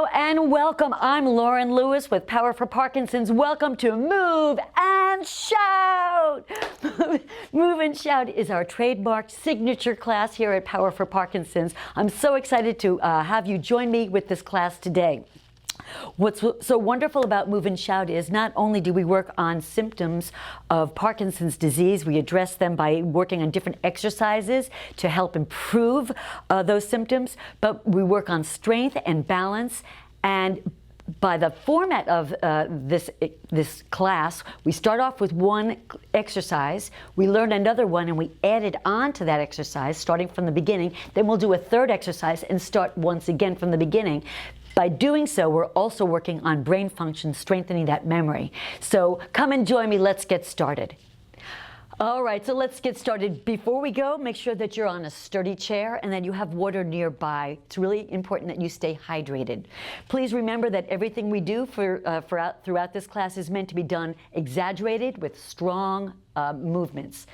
Hello and welcome. I'm Lauren Lewis with Power for Parkinson's. Welcome to Move and Shout. Move and Shout is our trademark signature class here at Power for Parkinson's. I'm so excited to have you join me with this class today. What's so wonderful about Move and Shout is not only do we work on symptoms of Parkinson's disease, we address them by working on different exercises to help improve those symptoms, but we work on strength and balance. And by the format of this class, we start off with one exercise, we learn another one, and we add it on to that exercise, starting from the beginning. Then we'll do a third exercise and start once again from the beginning. By doing so, we're also working on brain function, strengthening that memory. So come and join me. Let's get started. All right, so let's get started. Before we go, make sure that you're on a sturdy chair and that you have water nearby. It's really important that you stay hydrated. Please remember that everything we do throughout this class is meant to be done exaggerated with strong movements.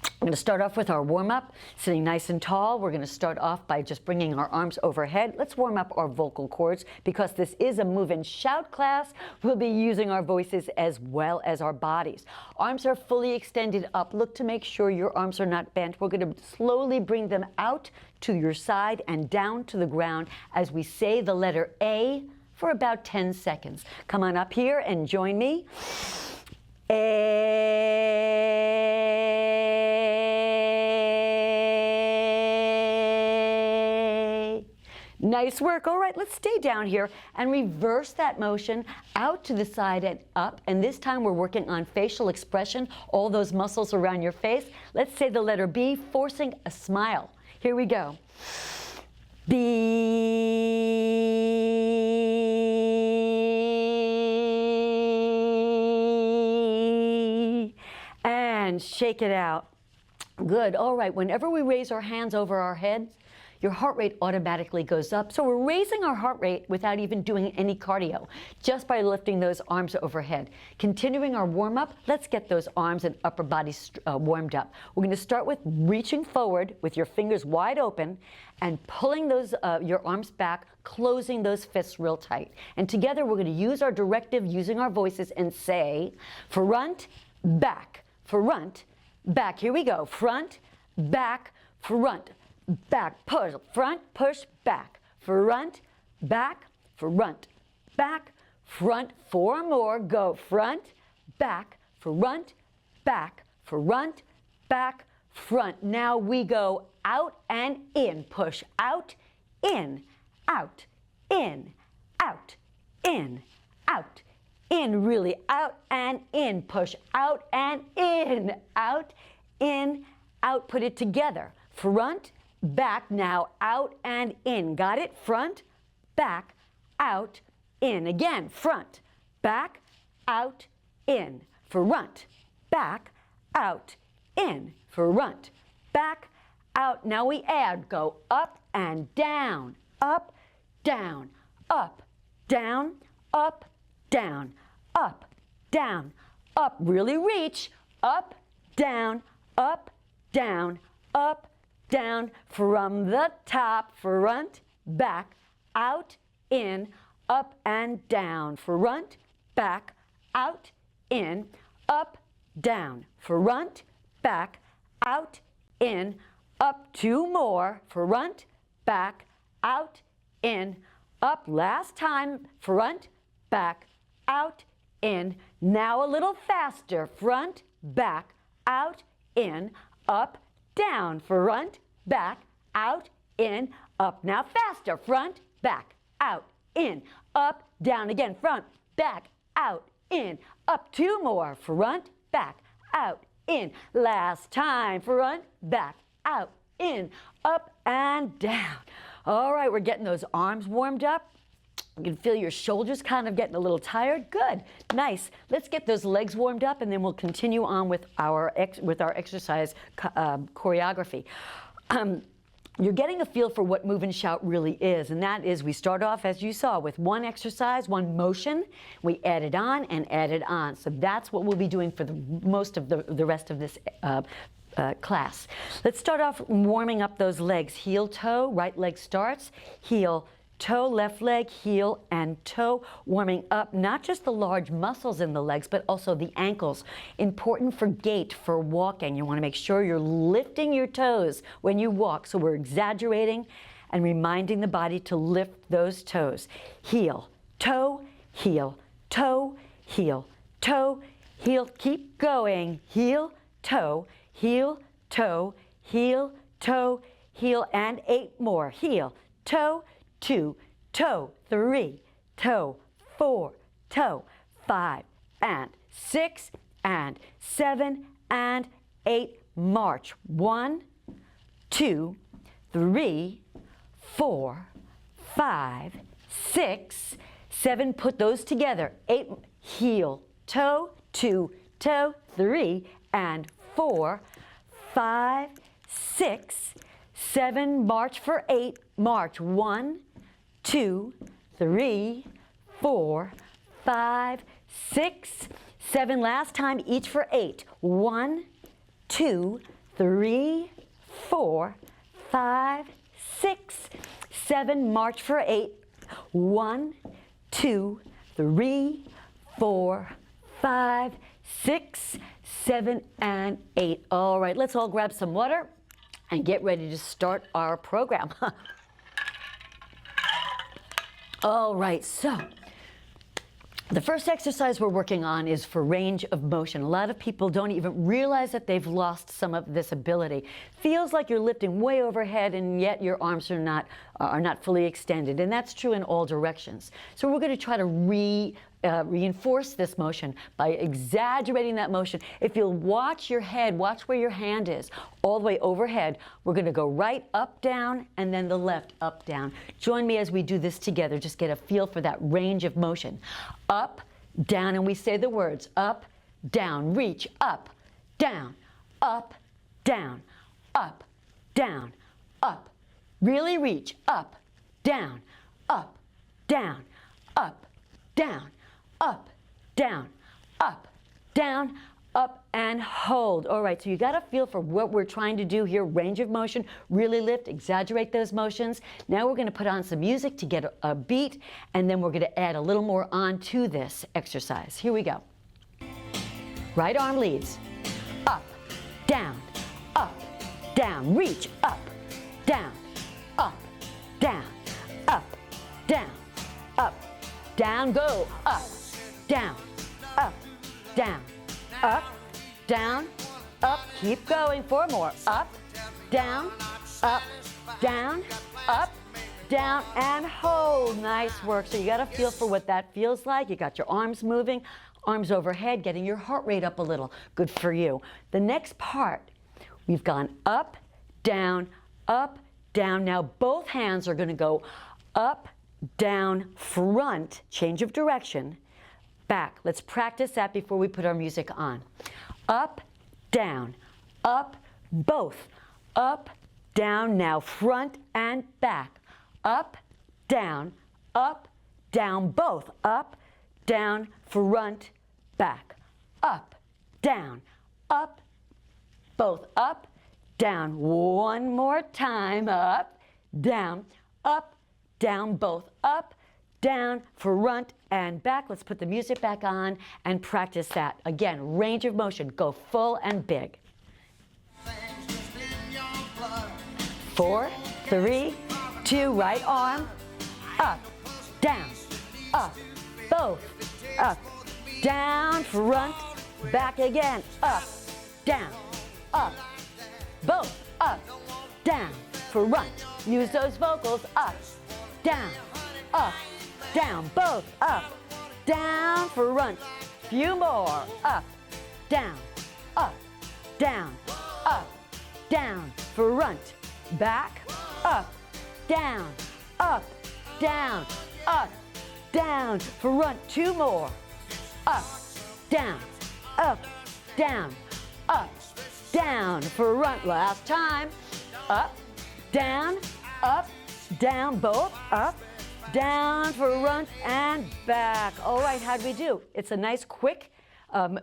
We're going to start off with our warm-up, sitting nice and tall. We're going to start off by just bringing our arms overhead. Let's warm up our vocal cords because this is a Move and Shout class. We'll be using our voices as well as our bodies. Arms are fully extended up. Look to make sure your arms are not bent. We're going to slowly bring them out to your side and down to the ground as we say the letter A for about 10 seconds. Come on up here and join me. Nice work. All right, let's stay down here and reverse that motion out to the side and up. And this time we're working on facial expression, all those muscles around your face. Let's say the letter B, forcing a smile. Here we go. B. And shake it out. Good. All right, whenever we raise our hands over our heads, your heart rate automatically goes up. So we're raising our heart rate without even doing any cardio, just by lifting those arms overhead. Continuing our warm-up, let's get those arms and upper body warmed up. We're going to start with reaching forward with your fingers wide open and pulling those your arms back, closing those fists real tight. And together we're going to use our directive using our voices and say, front, back, front, back. Here we go. Front, back, front. Back, push, front, push, back, front, back, front, back, front. 4 more, go front, back, front, back, front, back, front. Now we go out and in, push out, in, out, in, out, in, out, in, really out and in, push out and in, out, put it together, front, back, now out and in. Got it? Front, back, out, in. Again, front, back, out, in. Front, back, out, in. Front, back, out. Now we add. Go up and down, up, down, up, down, up, down, up, down, up. Really reach. Up, down, up, down, up, down, from the top, front, back, out, in, up and down, front, back, out, in, up, down, front, back, out, in, up. 2 more, front, back, out, in, up. Last time, front, back, out, in. Now a little faster, front, back, out, in, up, down, front, back, out, in, up. Now faster, front, back, out, in, up, down again, front, back, out, in, up. 2 more, front, back, out, in. Last time, front, back, out, in, up and down. All right, we're getting those arms warmed up. You can feel your shoulders kind of getting a little tired. Good, nice. Let's get those legs warmed up, and then we'll continue on with our exercise choreography. You're getting a feel for what Move and Shout really is, and that is we start off, as you saw, with one exercise, one motion. We add it on and add it on. So that's what we'll be doing for most of the rest of this class. Let's start off warming up those legs. Heel toe, right leg starts, heel toe, left leg, heel and toe, warming up not just the large muscles in the legs, but also the ankles. Important for gait, for walking. You want to make sure you're lifting your toes when you walk. So we're exaggerating and reminding the body to lift those toes. Heel, toe, heel, toe, heel, toe, heel. Keep going. Heel, toe, heel, toe, heel, toe, heel, and 8 more. Heel, toe, 2, toe, 3, toe, 4, toe, 5, and 6, and 7, and 8. March. 1, 2, 3, 4, 5, 6, 7. Put those together. 8. Heel, toe, 2, toe, 3, and 4, 5, 6, 7. March for 8. March. 1, 2, 3, 4, 5, 6, 7. Last time, each for 8. 1, 2, 3, 4, 5, 6, 7. March for 8. 1, 2, 3, 4, 5, 6, 7, and 8. All right, let's all grab some water and get ready to start our program. All right, so the first exercise we're working on is for range of motion. A lot of people don't even realize that they've lost some of this ability. Feels like you're lifting way overhead and yet your arms are not fully extended, and that's true in all directions. So we're going to try to reinforce this motion by exaggerating that motion. If you'll watch your head, watch where your hand is, all the way overhead, we're going to go right, up, down, and then the left, up, down. Join me as we do this together. Just get a feel for that range of motion. Up, down, and we say the words. Up, down, reach, up, down, up, down, up, down, up. Really reach, up, down, up, down, up, down, up, down, up, down, up, and hold. All right, so you got a feel for what we're trying to do here. Range of motion, really lift, exaggerate those motions. Now we're going to put on some music to get a beat, and then we're going to add a little more on to this exercise. Here we go. Right arm leads. Up, down, reach, up, down, up, down, up, down, up, down, go, up, down, up, down, up, down, up, keep going, 4 more, up, down, up, down, up, down, and hold. Nice work. So you got to feel for what that feels like. You got your arms moving, arms overhead, getting your heart rate up a little. Good for you. The next part, we've gone up, down, up, down. Now both hands are going to go up, down, front, change of direction, back. Let's practice that before we put our music on. Up, down, up, both. Up, down, now front and back. Up, down, both. Up, down, front, back. Up, down, both. Up, down. One more time. Up, down, both. Up, down, front, and back. Let's put the music back on and practice that. Again, range of motion. Go full and big. 4, 3, 2, right arm, up, down, up, both, up, down, front, back again, up, down, up, both, up, down, front. Use those vocals, up, down, both, up, down, front. Few more, up, down, down, front, back, up, down, front. 2 more, up, down, front. Last time, up, down, both, up, down, front, and back. All right, how'd we do? It's a nice, quick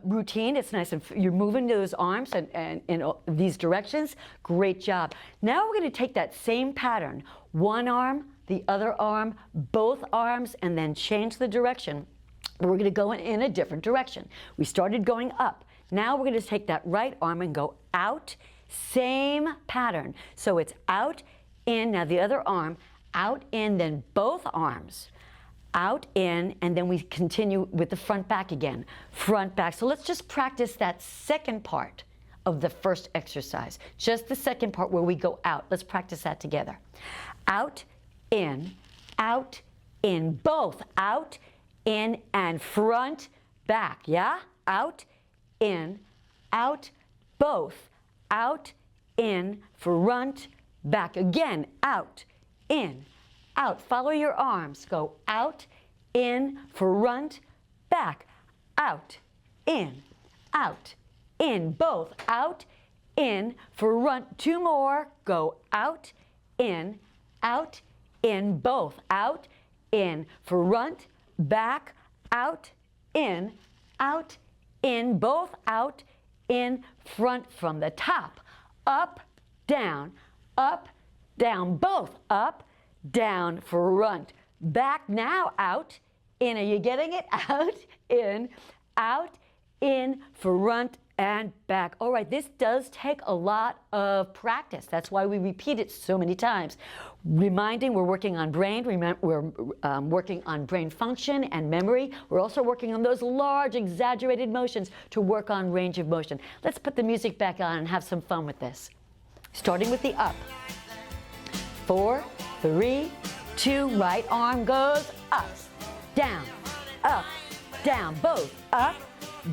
routine. It's nice, and you're moving those arms and in these directions. Great job. Now we're going to take that same pattern. One arm the other arm, both arms, and then change the direction. We're going to go in a different direction. We started going up. Now we're going to take that right arm and go out, same pattern. So it's out, in, now the other arm, out, in, then both arms. Out, in, and then we continue with the front back again. Front back. So let's just practice that second part of the first exercise. Just the second part where we go out. Let's practice that together. Out, in, both. Out, in, and front, back. Yeah? Out, in, both. Out, in, front, back. Again, out, in, out. Follow your arms. Go out, in, front, back. Out, in, both. Out, in, front. Two more. Go out, in, both. Out, in, front, back. Out, in, both. Out, in, front from the top. Up, down, both. Up, down, front, back. Now out, in. Are you getting it? Out, in, front, and back. All right, this does take a lot of practice. That's why we repeat it so many times. Reminding, we're working on brain. We're working on brain function and memory. We're also working on those large, exaggerated motions to work on range of motion. Let's put the music back on and have some fun with this. Starting with the up. 4, 3, 2, right arm goes up, down, both, up,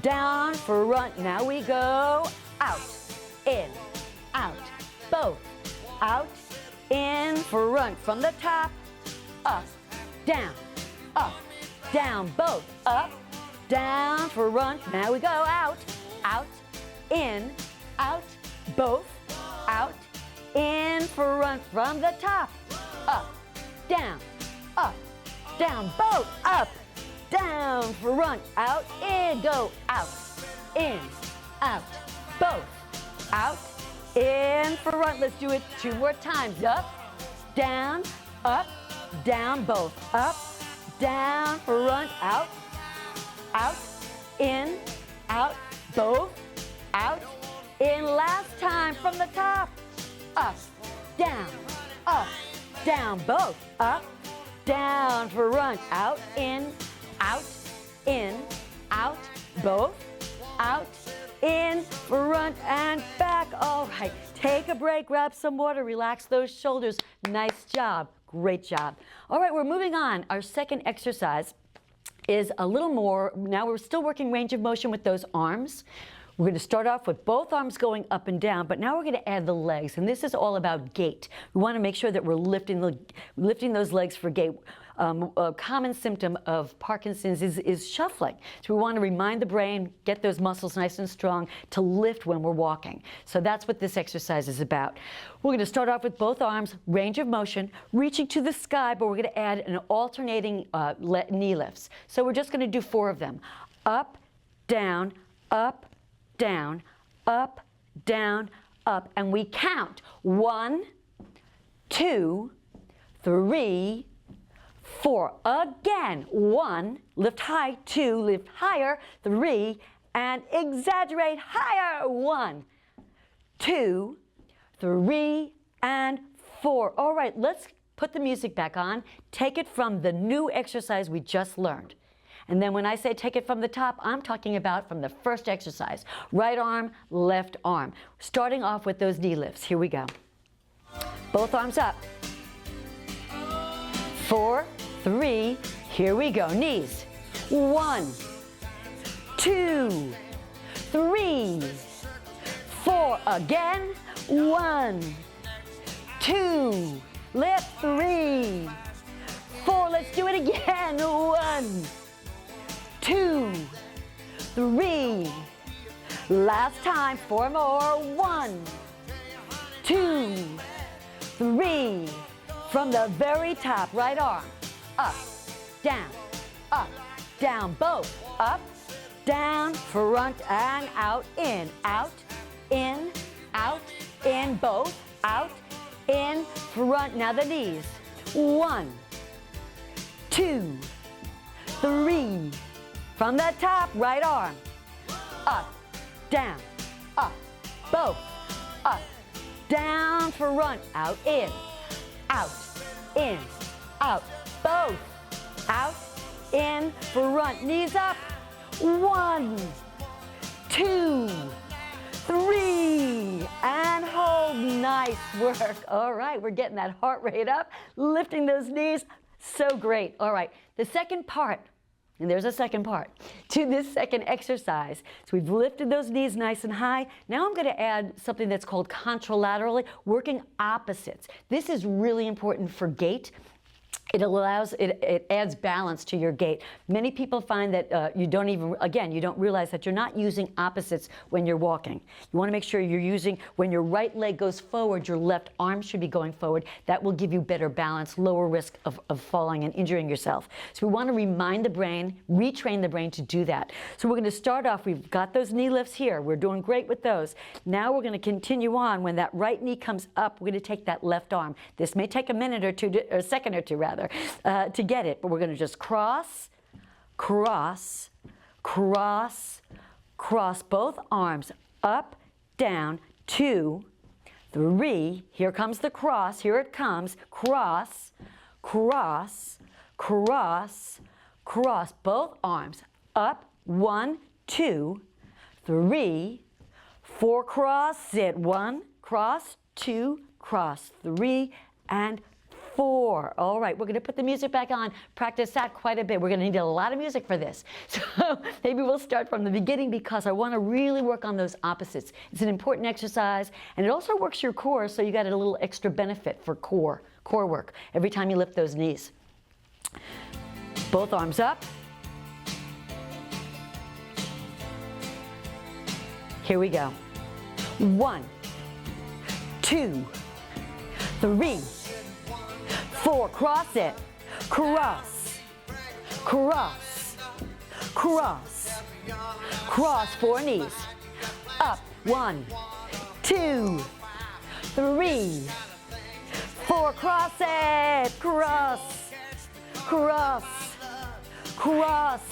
down, front. Now we go out, in, both, out, in, front. From the top, up, down, both, up, down, front. Now we go out, in, both, out, in, front. From the top, up, down, both, up, down, front, out, in, go out, in, both, out, in, front. Let's do it 2 more times. Up, down, both, up, down, front, out, in, both, out, in. Last time from the top. Up, down, both, up, down, front, out, in, both, out, in, front, and back. All right, take a break, grab some water, relax those shoulders. Nice job, great job. All right, we're moving on. Our second exercise is a little more, now we're still working range of motion with those arms. We're going to start off with both arms going up and down, but now we're going to add the legs, and this is all about gait. We want to make sure that we're lifting those legs for gait. A common symptom of Parkinson's is shuffling. So we want to remind the brain, get those muscles nice and strong to lift when we're walking. So that's what this exercise is about. We're going to start off with both arms, range of motion, reaching to the sky, but we're going to add an alternating knee lifts. So we're just going to do 4 of them. Up, down, up, down, up, down, up. And we count 1, 2, 3, 4. Again, 1, lift high, 2, lift higher, 3, and exaggerate higher. 1, 2, 3, and 4. All right, let's put the music back on. Take it from the new exercise we just learned. And then when I say take it from the top, I'm talking about from the first exercise. Right arm, left arm. Starting off with those knee lifts. Here we go. Both arms up. 4, 3, here we go. Knees. 1, 2, 3, 4. Again. 1, 2, lift, 3, 4. Let's do it again. 1, 2, 3. Last time. 4 more. 1, 2, 3. From the very top, right arm. Up, down, both. Up, down, front, and out, in, in, both. Out, in, front. Now the knees. 1, 2, 3. From the top, right arm. Up, down, up, both, up, down, front, out, in, out, both, out, in, front, knees up. 1, 2, 3, and hold. Nice work. All right, we're getting that heart rate up, lifting those knees. So great. All right, the second part, and there's a second part to this second exercise. So we've lifted those knees nice and high. Now I'm going to add something that's called contralaterally, working opposites. This is really important for gait. It adds balance to your gait. Many people find that you don't realize that you're not using opposites when you're walking. You want to make sure you're using, when your right leg goes forward, your left arm should be going forward. That will give you better balance, lower risk of falling and injuring yourself. So we want to remind the brain, retrain the brain to do that. So we're going to start off, we've got those knee lifts here. We're doing great with those. Now we're going to continue on. When that right knee comes up, we're going to take that left arm. This may take a minute or two, or a second or two rather, to get it, but we're going to just cross, cross, cross, cross both arms, up, down, 2, 3, here comes the cross, here it comes, cross, cross, cross, cross both arms, up, 1, 2, 3, 4, cross it, 1, cross, 2, cross, 3, and 4. All right, we're going to put the music back on. Practice that quite a bit. We're going to need a lot of music for this. So maybe we'll start from the beginning because I want to really work on those opposites. It's an important exercise, and it also works your core, so you got a little extra benefit for core work every time you lift those knees. Both arms up. Here we go. 1, 2, 3, 4, cross it, cross, cross, cross, cross, 4 knees, up, 1, 2, 3, 4, cross it, cross, cross, cross,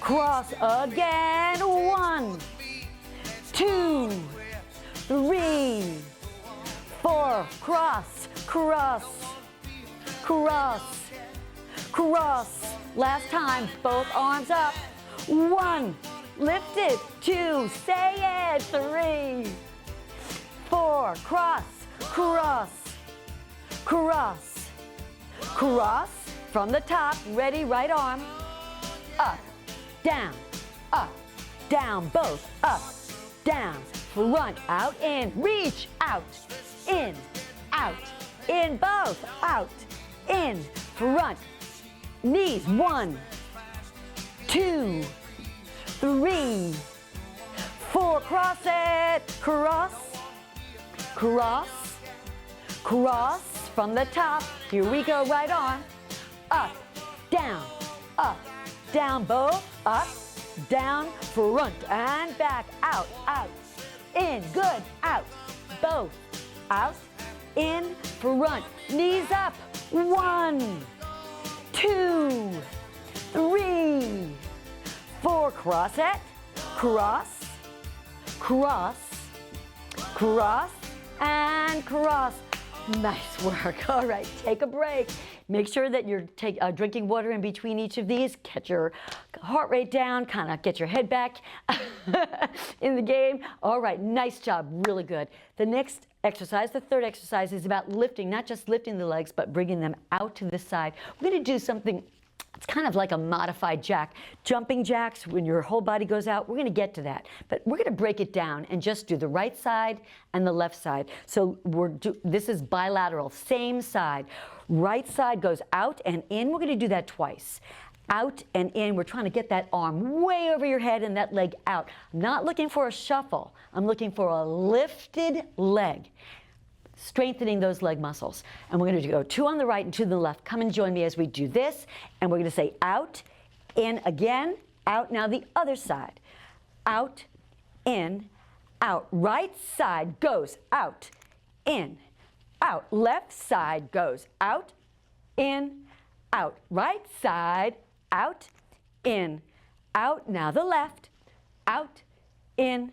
cross, again, 1, 2, 3, 4, cross, cross, cross, cross. Last time, both arms up. 1, lift it. 2, say it. 3, 4, cross, cross, cross, cross. From the top, ready, right arm. Up, down, both, up, down, front, out, in, reach, out, in, both, out, in, front, knees, 1, 2, 3, 4, cross it, cross, cross, cross, from the top, here we go, right arm, up, down, both, up, down, front, and back, out, in, good, out, both, out, in, front, knees up, 1, 2, 3, 4, cross it, cross, cross, cross, and cross. Nice work. All right, take a break. Make sure that you're drinking water in between each of these. Get your heart rate down, kind of get your head back in the game. All right, nice job, really good. The next exercise, the third exercise, is about lifting, not just lifting the legs, but bringing them out to the side. We're going to do something, it's kind of like a modified jack. Jumping jacks, when your whole body goes out, we're going to get to that. But we're going to break it down and just do the right side and the left side. So this is bilateral, same side. Right side goes out and in. We're going to do that twice. Out and in. We're trying to get that arm way over your head and that leg out. I'm not looking for a shuffle. I'm looking for a lifted leg. Strengthening those leg muscles. And we're going to go 2 on the right and 2 on the left. Come and join me as we do this. And we're going to say out, in again, out. Now the other side. Out, in, out. Right side goes out, in, out. Left side goes out, in, out. Right side, out, in, out. Now the left, out, in,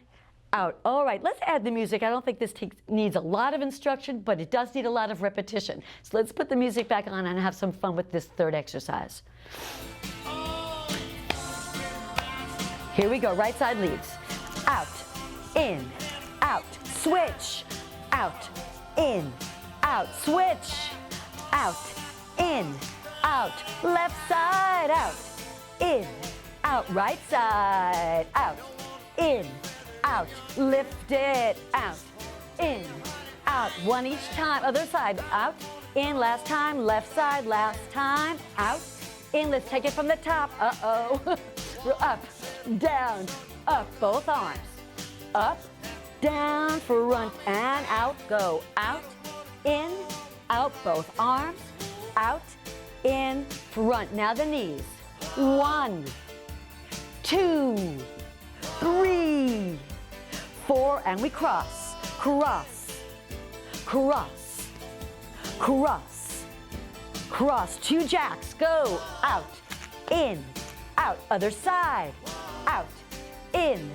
out. All right, let's add the music. I don't think this needs a lot of instruction, but it does need a lot of repetition. So let's put the music back on and have some fun with this third exercise. Here we go, right side leads. Out, in, out, switch, out, in, out, switch, out, in, out, left side, out, in, out, right side, out, in, out, lift it, out, in, out, one each time, other side, out, in, last time, left side, last time, out, in, let's take it from the top, uh-oh, up, down, up, both arms, up, down, front and out, go, out, in, out, both arms, out, in, front, now the knees, 1, 2, 3, 4, and we cross, cross, cross, cross, cross, 2 jacks, go, out, in, out, other side, out, in,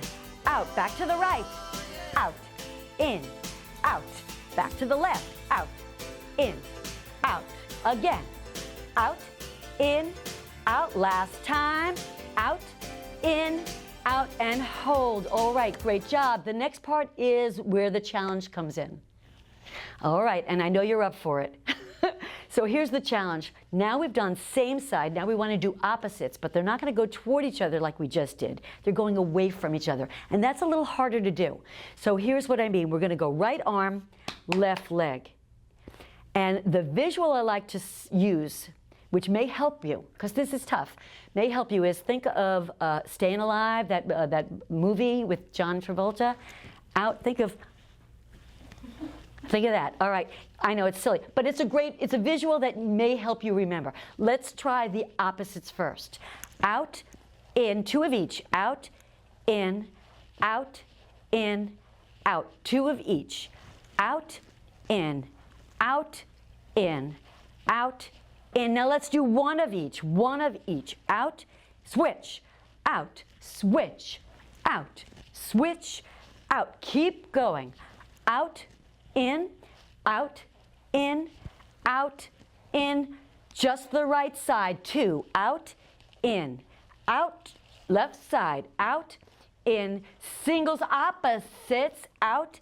out, back to the right, out, in, out, back to the left, out, in, out, again, out, in, out, last time, out, in, out, and hold. All right, great job. The next part is where the challenge comes in. All right, and I know you're up for it. So here's the challenge. Now we've done same side. Now we want to do opposites, but they're not going to go toward each other like we just did. They're going away from each other, and that's a little harder to do. So here's what I mean. We're going to go right arm, left leg. And the visual I like to use, which may help you, because this is tough, may help you, is think of Staying Alive, that movie with John Travolta. Think of that. All right, I know it's silly, but it's a visual that may help you remember. Let's try the opposites first. Out, in, 2 of each. Out, in, out, in, out. 2 of each. Out, in, out, in, out, in. Now let's do 1 of each. 1 of each. Out, switch, out, switch, out, switch, out. Keep going. Out, in, out, in, out, in. Just the right side. 2. Out, in, out, left side, out, in. Singles opposites. Out,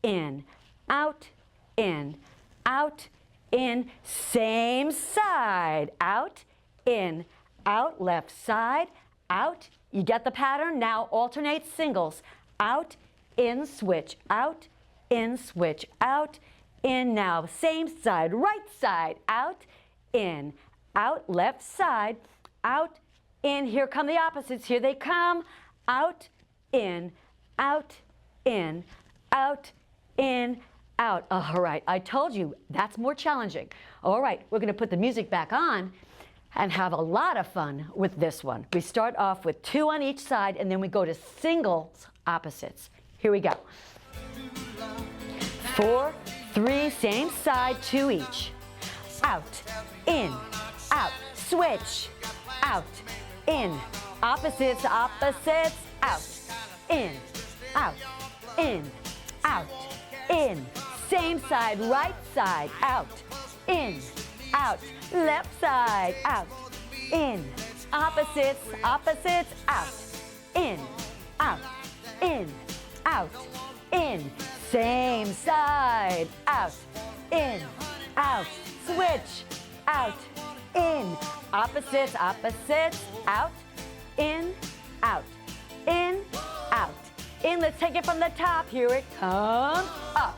in, out, in, out, in. Same side. Out, in, out, left side, out. You get the pattern? Now alternate singles. Out, in, switch, out, in, switch, out, in. Now same side, right side, out, in, out, left side, out, in. Here come the opposites. Here they come. Out, in, out, in, out, in, out. All right, I told you that's more challenging. All right, we're going to put the music back on and have a lot of fun with this one. We start off with 2 on each side, and then we go to singles opposites. Here we go. 4, 3, same side, 2 each. Out, in, out, switch, out, in, opposites, opposites, out, in, out, in, out, in. Same side, right side, out, in, out, left side, out, in, opposites, opposites, out, in, out, in, out, in. Same side, out, in, out, switch, out, in, opposites, opposites, out, in, out, in, out, in. Let's take it from the top. Here it comes. Up,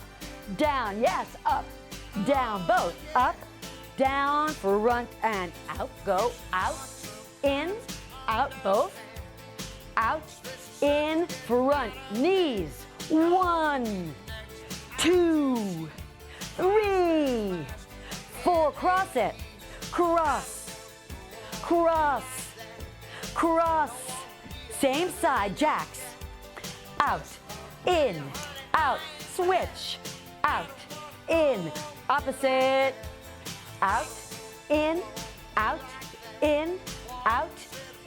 down, yes, up, down, both, up, down, front and out, go, out, in, out, both, out, in, front, knees, 1, 2, 3, 4, cross it, cross, cross, cross, same side, jacks, out, in, out, switch, out, in, opposite, out, in, out, in, out,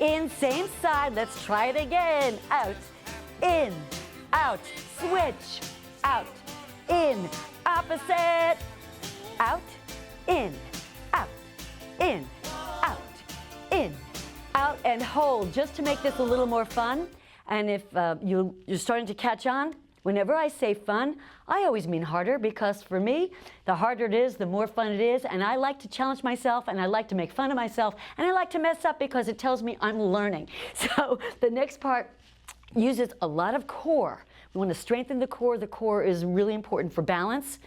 in. Same side, let's try it again. Out, in, out, switch, out, in, opposite, out, in, out, in, out, in, out, and hold, just to make this a little more fun. And if you're starting to catch on, whenever I say fun, I always mean harder, because for me, the harder it is, the more fun it is, and I like to challenge myself, and I like to make fun of myself, and I like to mess up because it tells me I'm learning. So the next part uses a lot of core. We want to strengthen the core. The core is really important for balance.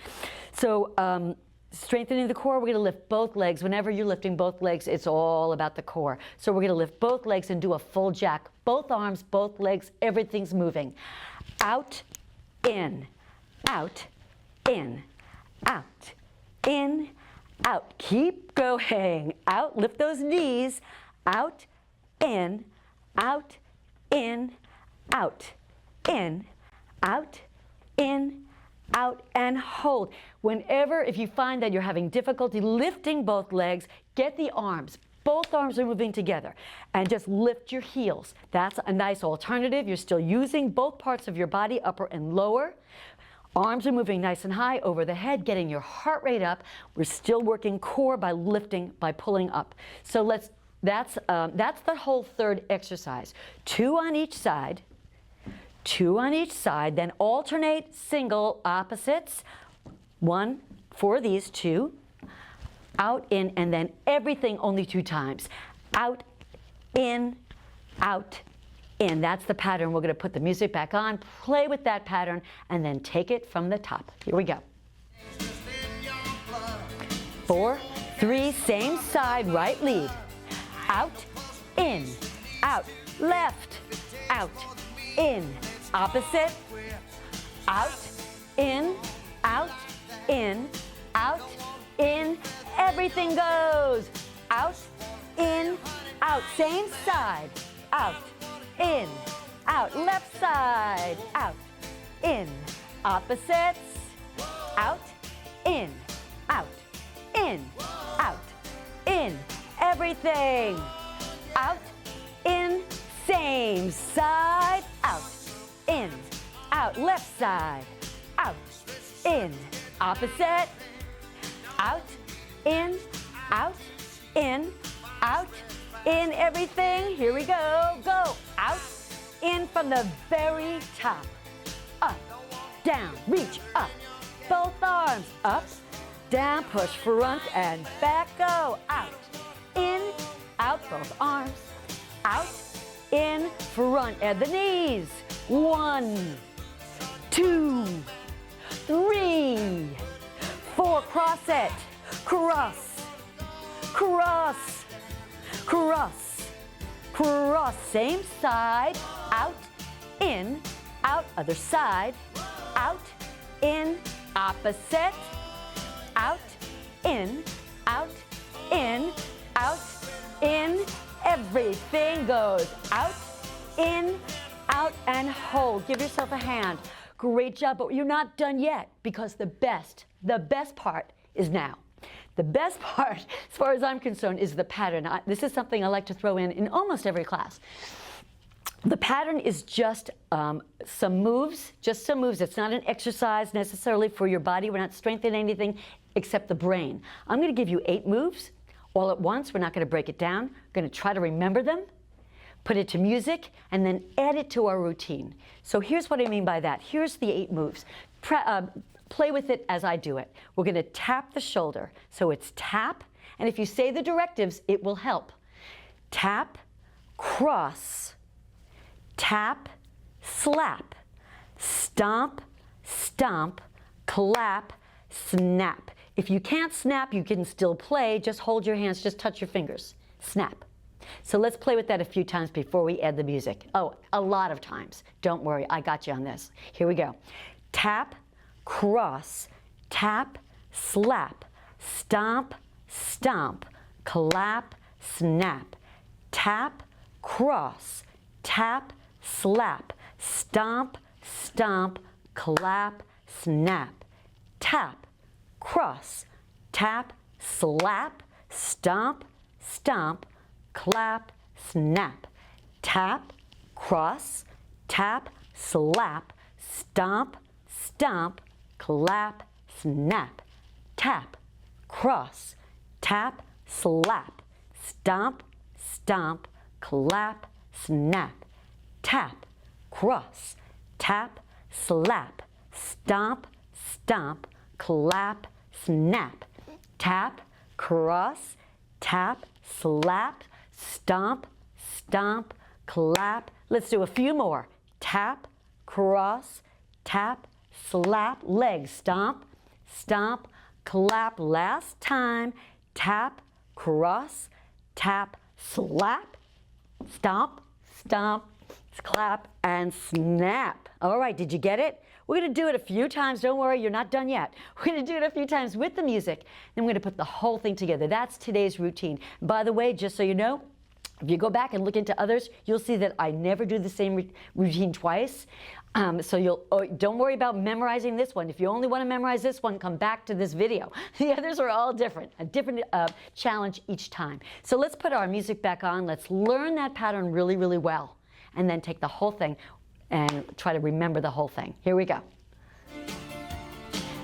So strengthening the core, we're going to lift both legs. Whenever you're lifting both legs, it's all about the core. So we're going to lift both legs and do a full jack. Both arms, both legs, everything's moving. Out, in, out, in, out, in, out. Keep going. Out, lift those knees. Out, in, out, in, out, in, out, in, out, and hold. Whenever, if you find that you're having difficulty lifting both legs, get the arms. Both arms are moving together, and just lift your heels. That's a nice alternative. You're still using both parts of your body, upper and lower. Arms are moving nice and high over the head, getting your heart rate up. We're still working core by lifting, by pulling up. So that's the whole third exercise. 2 on each side, 2 on each side, then alternate single opposites. 1 for these 2. Out, in, and then everything only 2 times. Out, in, out, in. That's the pattern. We're going to put the music back on, play with that pattern, and then take it from the top. Here we go. 4, 3, same side, right lead. Out, in, out, left, out, in, opposite, out, in, out, in, out, in, everything goes. Out, in, out, same side, out, in, out, left side, out, in, opposites, out, in, out, in, out, in, everything, out, in, same side, out, in, out, left side, out, in, opposite, out, in, out, in, out, in, everything. Here we go. Go. Out, in from the very top. Up, down, reach up. Both arms up, down, push front and back. Go. Out, in, out, both arms. Out, in, front at the knees. 1, 2, 3, 4, cross it. Cross, cross, cross, cross. Same side, out, in, out, other side, out, in, opposite, out, in, out, in, out, in, everything goes out, in, out, and hold. Give yourself a hand. Great job, but you're not done yet, because the best part is now. The best part, as far as I'm concerned, is the pattern. This is something I like to throw in almost every class. The pattern is just some moves, It's not an exercise necessarily for your body. We're not strengthening anything except the brain. I'm going to give you 8 moves all at once. We're not going to break it down. We're going to try to remember them, put it to music, and then add it to our routine. So here's what I mean by that. Here's the 8 moves. Play with it as I do it. We're going to tap the shoulder. So it's tap, and if you say the directives, it will help. Tap, cross, tap, slap, stomp, stomp, clap, snap. If you can't snap, you can still play. Just hold your hands, just touch your fingers. Snap. So let's play with that a few times before we add the music. Oh, a lot of times. Don't worry, I got you on this. Here we go. Tap, cross, tap, slap, stomp, stomp, clap, snap. Tap, cross, tap, slap, stomp, stomp, clap, snap. Tap, cross, tap, slap, stomp, stomp, clap, snap, tap, cross, tap, slap, stomp, stomp, clap, snap, tap, cross, tap, slap, stomp, stomp, clap, snap, tap, cross, tap, slap, stomp, stomp, clap, snap, tap, cross, tap, slap, stomp, stomp, clap. Let's do a few more. Tap, cross, tap, slap, legs, stomp, stomp, clap. Last time. Tap, cross, tap, slap, stomp, stomp, clap, and snap. All right, did you get it? We're going to do it a few times. Don't worry, you're not done yet. We're going to do it a few times with the music. Then we're going to put the whole thing together. That's today's routine. By the way, just so you know, if you go back and look into others, you'll see that I never do the same routine twice. Don't worry about memorizing this one. If you only want to memorize this one, come back to this video. The others are all different, a different challenge each time. So let's put our music back on. Let's learn that pattern really, really well, and then take the whole thing and try to remember the whole thing. Here we go.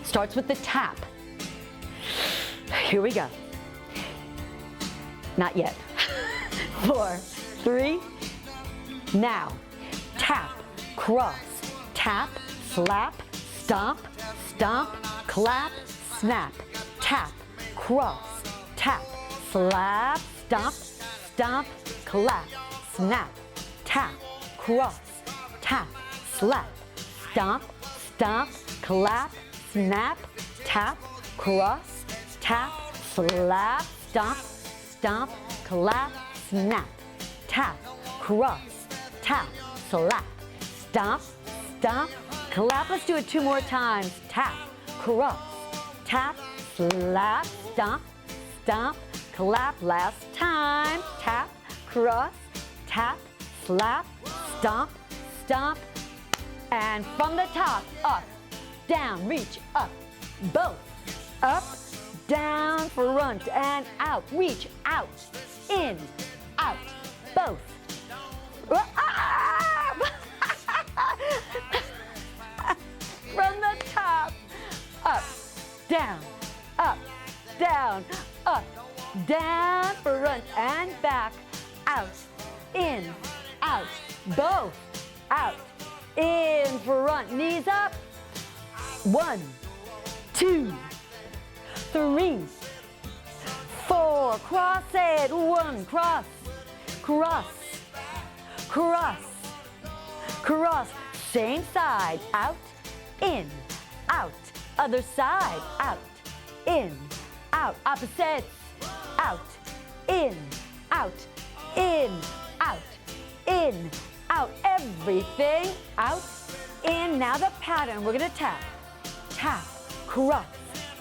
Starts with the tap. Here we go. Not yet. 4, 3, now. Tap, cross, tap, slap, stomp, stomp, clap, snap, tap, cross, tap, slap, stomp, stomp, clap, snap, tap, cross, tap, slap, stomp, stomp, clap, snap, tap, cross, tap, slap, stomp, stomp, clap, snap, tap, cross, tap, slap, stomp, stomp, clap. Let's do it 2 more times. Tap, cross, tap, slap, stomp, stomp, clap. Last time. Tap, cross, tap, slap, stomp, stomp. And from the top, up, down, reach, up, both, up, down, front, and out, reach, out, in, out, both. From the top, up, down, up, down, up, down, front and back, out, in, out, both, out, in, front, knees up. 1, 2, 3, 4, cross it. 1, cross, cross, cross, cross, same side, out, in, out, other side, out, in, out, opposites, out, in, out, in, out, in, out, everything, out, in. Now the pattern, we're gonna tap, tap, cross,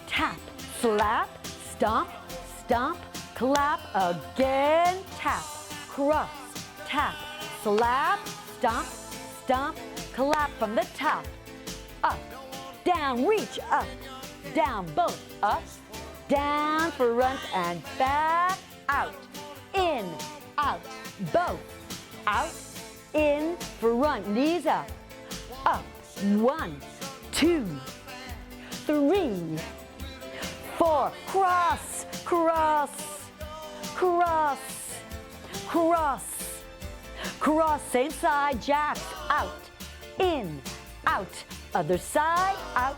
tap, slap, stomp, stomp, clap, again, tap, cross, tap, slap, stomp, stomp, clap. From the top, up, down, reach, up, down, both, up, down, front and back, out, in, out, both, out, in, front, knees up, 1, 2, 3, 4, cross, cross, cross, cross, cross, same side, jacks, out, in, out, other side, out,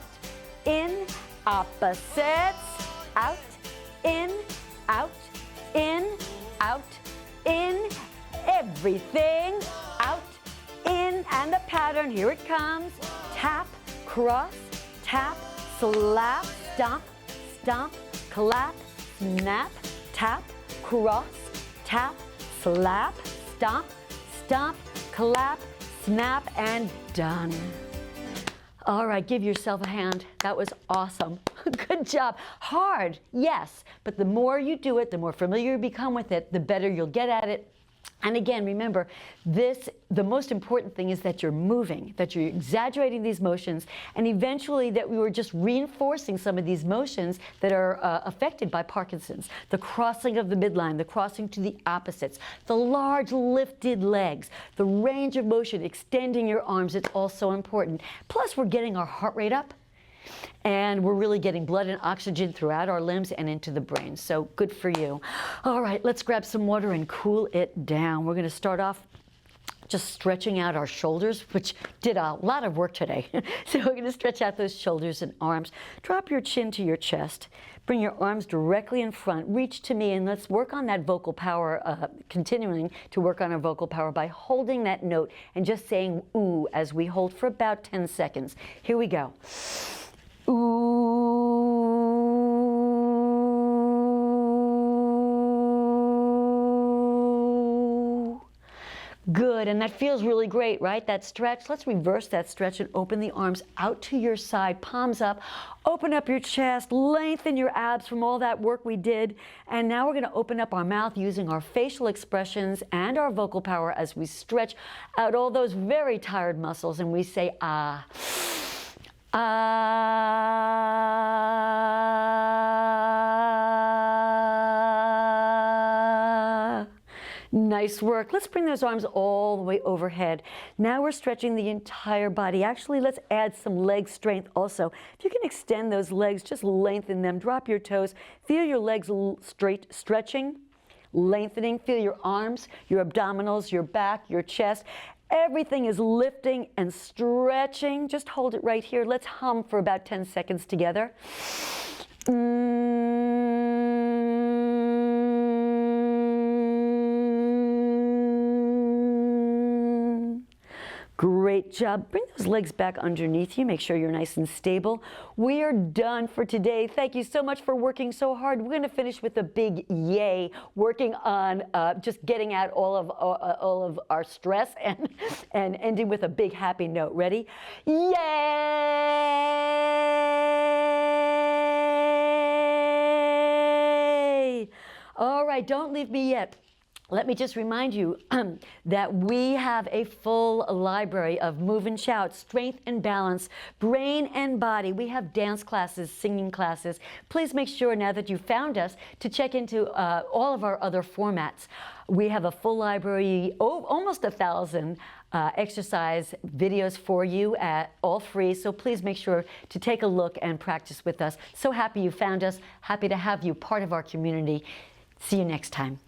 in, opposites, out, in, out, in, out, in, everything, out, in, and the pattern, here it comes, tap, cross, tap, slap, stomp, stomp, clap, snap, tap, cross, tap, slap, stomp, stomp, clap, snap, and done. All right, give yourself a hand. That was awesome. Good job. Hard, yes, but the more you do it, the more familiar you become with it, the better you'll get at it, And again, remember, the most important thing is that you're moving, that you're exaggerating these motions, and eventually that we were just reinforcing some of these motions that are affected by Parkinson's. The crossing of the midline, the crossing to the opposites, the large lifted legs, the range of motion, extending your arms, it's all so important. Plus, we're getting our heart rate up. And we're really getting blood and oxygen throughout our limbs and into the brain. So good for you. All right, let's grab some water and cool it down. We're going to start off just stretching out our shoulders, which did a lot of work today. So we're going to stretch out those shoulders and arms. Drop your chin to your chest. Bring your arms directly in front. Reach to me, and let's work on that vocal power, continuing to work on our vocal power by holding that note and just saying ooh as we hold for about 10 seconds. Here we go. Ooh. Good, and that feels really great, right? That stretch. Let's reverse that stretch and open the arms out to your side, palms up. Open up your chest, lengthen your abs from all that work we did. And now we're going to open up our mouth using our facial expressions and our vocal power as we stretch out all those very tired muscles and we say ah. Nice work. Let's bring those arms all the way overhead. Now we're stretching the entire body. Actually, let's add some leg strength also. If you can extend those legs, just lengthen them. Drop your toes. Feel your legs straight stretching, lengthening. Feel your arms, your abdominals, your back, your chest. Everything is lifting and stretching. Just hold it right here. Let's hum for about 10 seconds together. Great job. Bring those legs back underneath you. Make sure you're nice and stable. We are done for today. Thank you so much for working so hard. We're going to finish with a big yay, working on just getting out all of our stress and ending with a big happy note. Ready? Yay! All right, don't leave me yet. Let me just remind you that we have a full library of Move and Shout, Strength and Balance, Brain and Body. We have dance classes, singing classes. Please make sure now that you found us to check into all of our other formats. We have a full library, almost 1,000 exercise videos for you, all free. So please make sure to take a look and practice with us. So happy you found us. Happy to have you part of our community. See you next time.